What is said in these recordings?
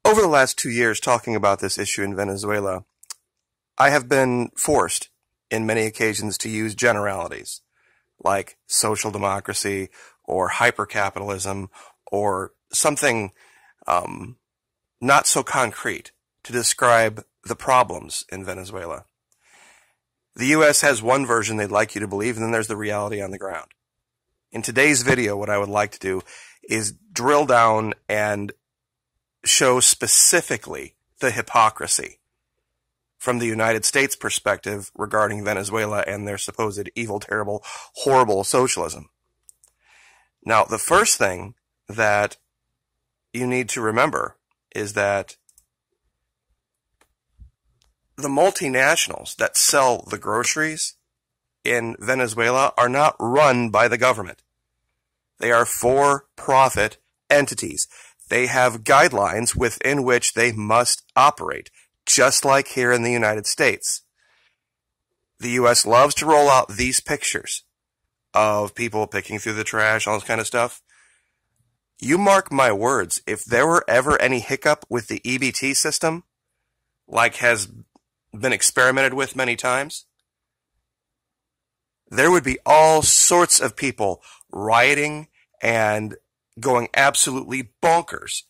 Over the last 2 years talking about this issue in Venezuela, I have been forced in many occasions to use generalities like social democracy or hypercapitalism or something not so concrete to describe the problems in Venezuela. The U.S. has one version they'd like you to believe, and then there's the reality on the ground. In today's video, what I would like to do is drill down and show specifically the hypocrisy from the United States perspective regarding Venezuela and their supposed evil, terrible, horrible socialism. Now, the first thing that you need to remember is that the multinationals that sell the groceries in Venezuela are not run by the government. They are for-profit entities. They have guidelines within which they must operate, just like here in the United States. The U.S. loves to roll out these pictures of people picking through the trash, all this kind of stuff. You mark my words, if there were ever any hiccup with the EBT system, like has been experimented with many times, there would be all sorts of people rioting and going absolutely bonkers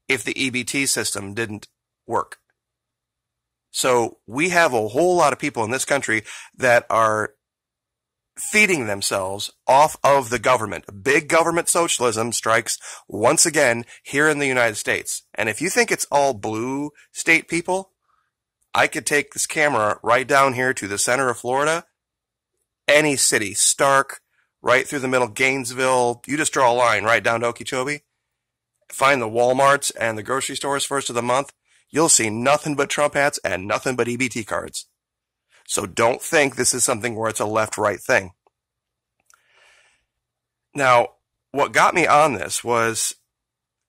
if the EBT system didn't work. So we have a whole lot of people in this country that are feeding themselves off of the government. Big government socialism strikes once again here in the United States. And if you think it's all blue state people, I could take this camera right down here to the center of Florida. Any city, Stark, right through the middle, Gainesville, you just draw a line right down to Okeechobee. Find the Walmarts and the grocery stores first of the month. You'll see nothing but Trump hats and nothing but EBT cards. So don't think this is something where it's a left-right thing. Now, what got me on this was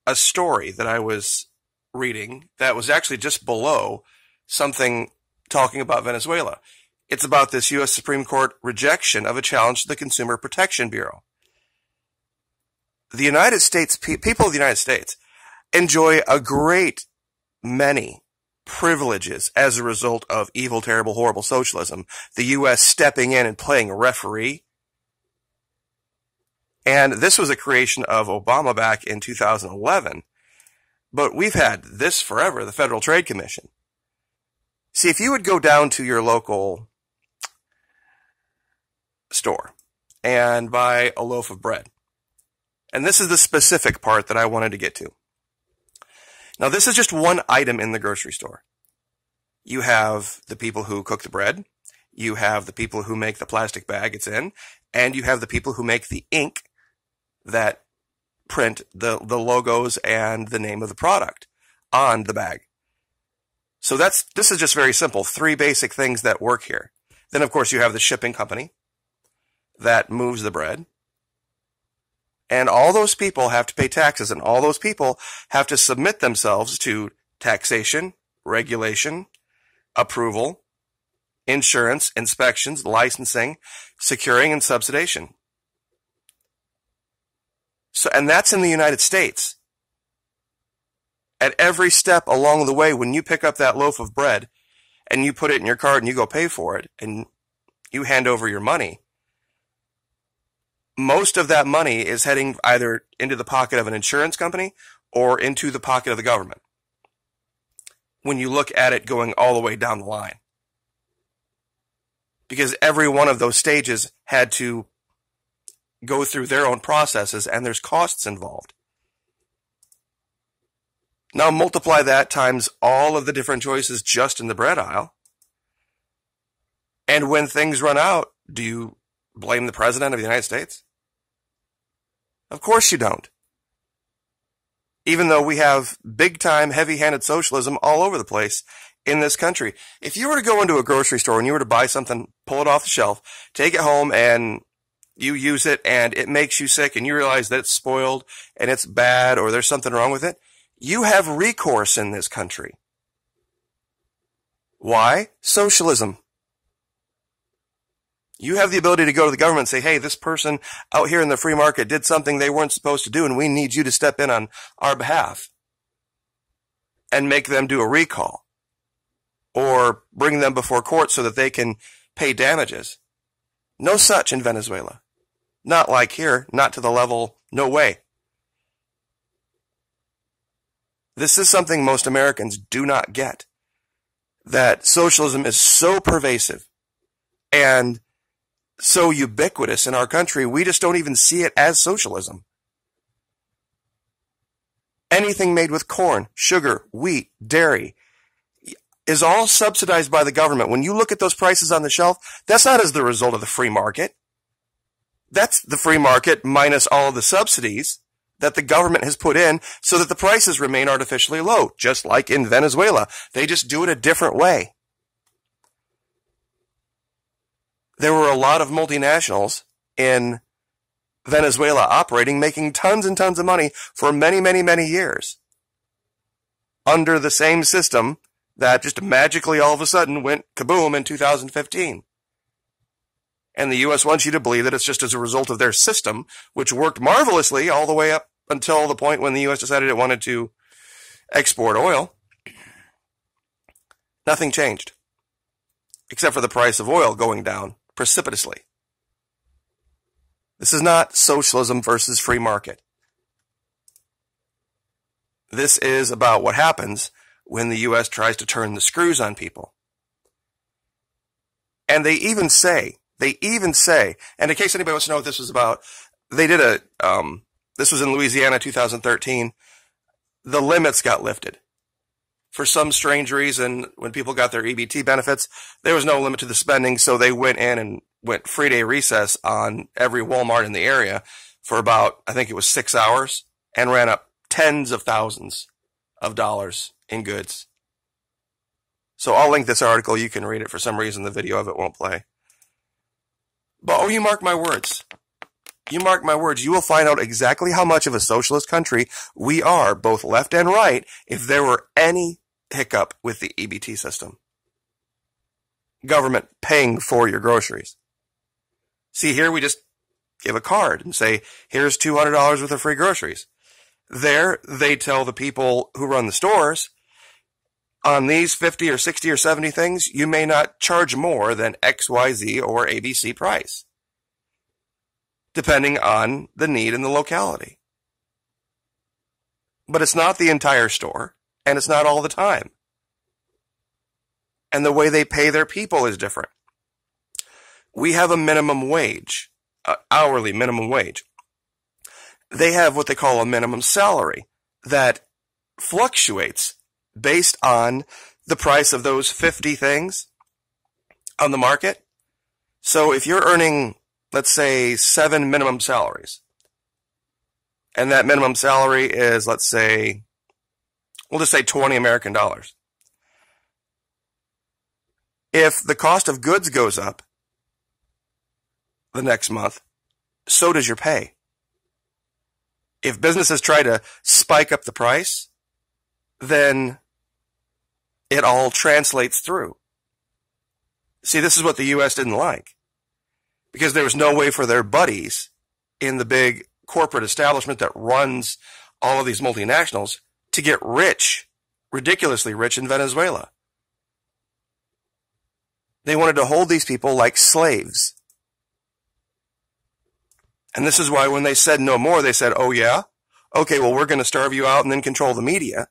a story that I was reading that was actually just below something talking about Venezuela. It's about this U.S. Supreme Court rejection of a challenge to the Consumer Protection Bureau. The United States, people of the United States enjoy a great many privileges as a result of evil, terrible, horrible socialism. The U.S. stepping in and playing referee. And this was a creation of Obama back in 2011. But we've had this forever, the Federal Trade Commission. See, if you would go down to your local store and buy a loaf of bread, and this is the specific part that I wanted to get to. Now, this is just one item in the grocery store. You have the people who cook the bread, you have the people who make the plastic bag it's in, and you have the people who make the ink that print the logos and the name of the product on the bag. So this is just very simple. 3 basic things that work here. Then, of course, you have the shipping company that moves the bread. And all those people have to pay taxes, and all those people have to submit themselves to taxation, regulation, approval, insurance, inspections, licensing, securing, and subsidization. So, and that's in the United States. At every step along the way, when you pick up that loaf of bread and you put it in your cart and you go pay for it and you hand over your money, most of that money is heading either into the pocket of an insurance company or into the pocket of the government. When you look at it going all the way down the line. Because every one of those stages had to go through their own processes and there's costs involved. Now multiply that times all of the different choices just in the bread aisle. And when things run out, do you blame the President of the United States? Of course you don't. Even though we have big-time, heavy-handed socialism all over the place in this country. If you were to go into a grocery store and you were to buy something, pull it off the shelf, take it home, and you use it, and it makes you sick, and you realize that it's spoiled, and it's bad, or there's something wrong with it, you have recourse in this country. Why? Socialism. You have the ability to go to the government and say, hey, this person out here in the free market did something they weren't supposed to do, and we need you to step in on our behalf. and make them do a recall or bring them before court so that they can pay damages. No such in Venezuela. Not like here, not to the level, no way. This is something most Americans do not get. That socialism is so pervasive and so ubiquitous in our country, we just don't even see it as socialism. Anything made with corn, sugar, wheat, dairy is all subsidized by the government. When you look at those prices on the shelf, that's not as the result of the free market. That's the free market minus all of the subsidies that the government has put in so that the prices remain artificially low, just like in Venezuela. They just do it a different way. There were a lot of multinationals in Venezuela operating, making tons and tons of money for many, many, many years under the same system that just magically all of a sudden went kaboom in 2015. And the U.S. wants you to believe that it's just as a result of their system, which worked marvelously all the way up until the point when the U.S. decided it wanted to export oil. Nothing changed, except for the price of oil going down precipitously. This is not socialism versus free market. This is about what happens when the U.S. tries to turn the screws on people. And they even say, and in case anybody wants to know what this was about, they did this was in Louisiana, 2013. The limits got lifted. For some strange reason, when people got their EBT benefits, there was no limit to the spending, so they went in and went free day recess on every Walmart in the area for about, I think it was 6 hours, and ran up tens of thousands of dollars in goods. So I'll link this article. You can read it. For some reason, the video of it won't play. But you mark my words. You mark my words. You will find out exactly how much of a socialist country we are, both left and right, if there were any hiccup with the EBT system. Government paying for your groceries. See, here we just give a card and say, here's $200 worth of free groceries. There, they tell the people who run the stores, on these 50 or 60 or 70 things, you may not charge more than XYZ or ABC price, depending on the need in the locality. But it's not the entire store, and it's not all the time. And the way they pay their people is different. We have a minimum wage, hourly minimum wage. They have what they call a minimum salary that fluctuates based on the price of those 50 things on the market. So if you're earning, let's say, 7 minimum salaries, and that minimum salary is, let's say, we'll just say 20 American dollars. If the cost of goods goes up the next month, so does your pay. If businesses try to spike up the price, then it all translates through. See, this is what the U.S. didn't like, because there was no way for their buddies in the big corporate establishment that runs all of these multinationals to get rich, ridiculously rich in Venezuela. They wanted to hold these people like slaves. And this is why when they said no more, they said, oh yeah? Okay, well, we're going to starve you out and then control the media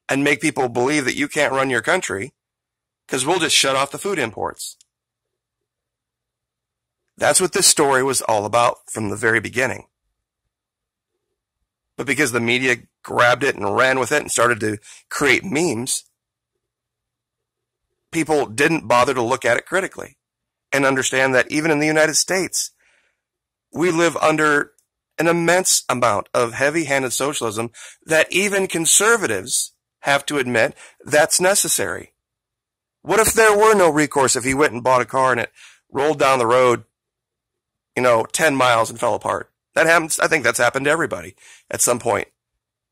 and make people believe that you can't run your country because we'll just shut off the food imports. That's what this story was all about from the very beginning. But because the media grabbed it and ran with it and started to create memes, people didn't bother to look at it critically and understand that even in the United States, we live under an immense amount of heavy-handed socialism that even conservatives have to admit that's necessary. What if there were no recourse if he went and bought a car and it rolled down the road, 10 miles and fell apart? That happens. I think that's happened to everybody at some point.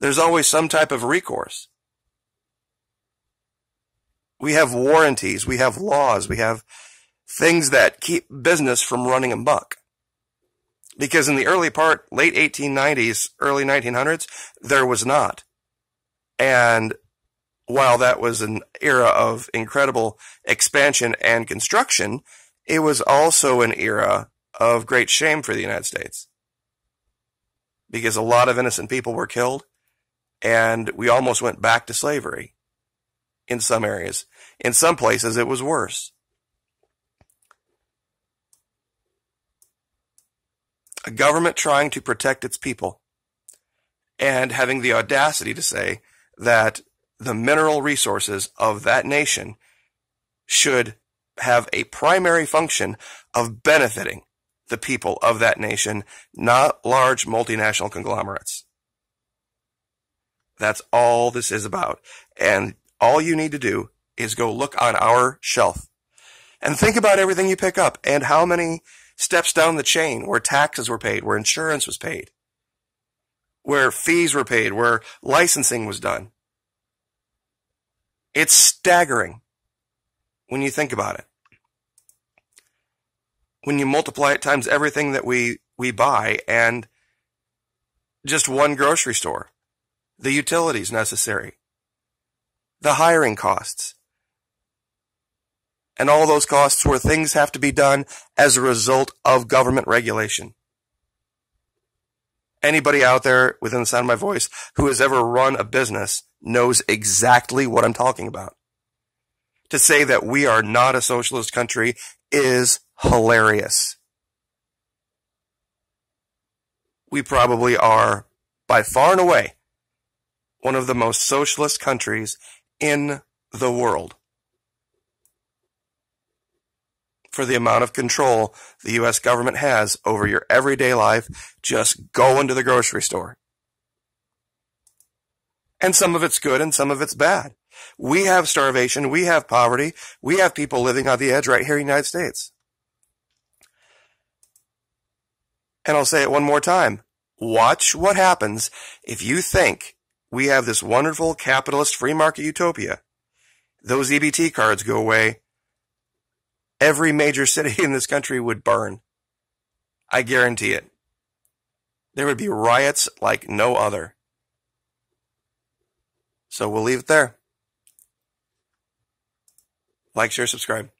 There's always some type of recourse. We have warranties. We have laws. We have things that keep business from running amok. Because in the early part, late 1890s, early 1900s, there was not. And while that was an era of incredible expansion and construction, it was also an era of great shame for the United States. Because a lot of innocent people were killed, and we almost went back to slavery in some areas. In some places, it was worse. A government trying to protect its people and having the audacity to say that the mineral resources of that nation should have a primary function of benefiting the people of that nation, not large multinational conglomerates. That's all this is about. And all you need to do is go look on our shelf and think about everything you pick up and how many steps down the chain where taxes were paid, where insurance was paid, where fees were paid, where licensing was done. It's staggering when you think about it. When you multiply it times everything that we buy and just one grocery store, the utilities necessary, the hiring costs, and all those costs where things have to be done as a result of government regulation. Anybody out there within the sound of my voice who has ever run a business knows exactly what I'm talking about. To say that we are not a socialist country is hilarious. We probably are, by far and away, one of the most socialist countries in the world. For the amount of control the U.S. government has over your everyday life, just going to the grocery store. And some of it's good and some of it's bad. We have starvation, we have poverty, we have people living on the edge right here in the United States. And I'll say it one more time. Watch what happens if you think we have this wonderful capitalist free market utopia. Those EBT cards go away. Every major city in this country would burn. I guarantee it. There would be riots like no other. So we'll leave it there. Like, share, subscribe.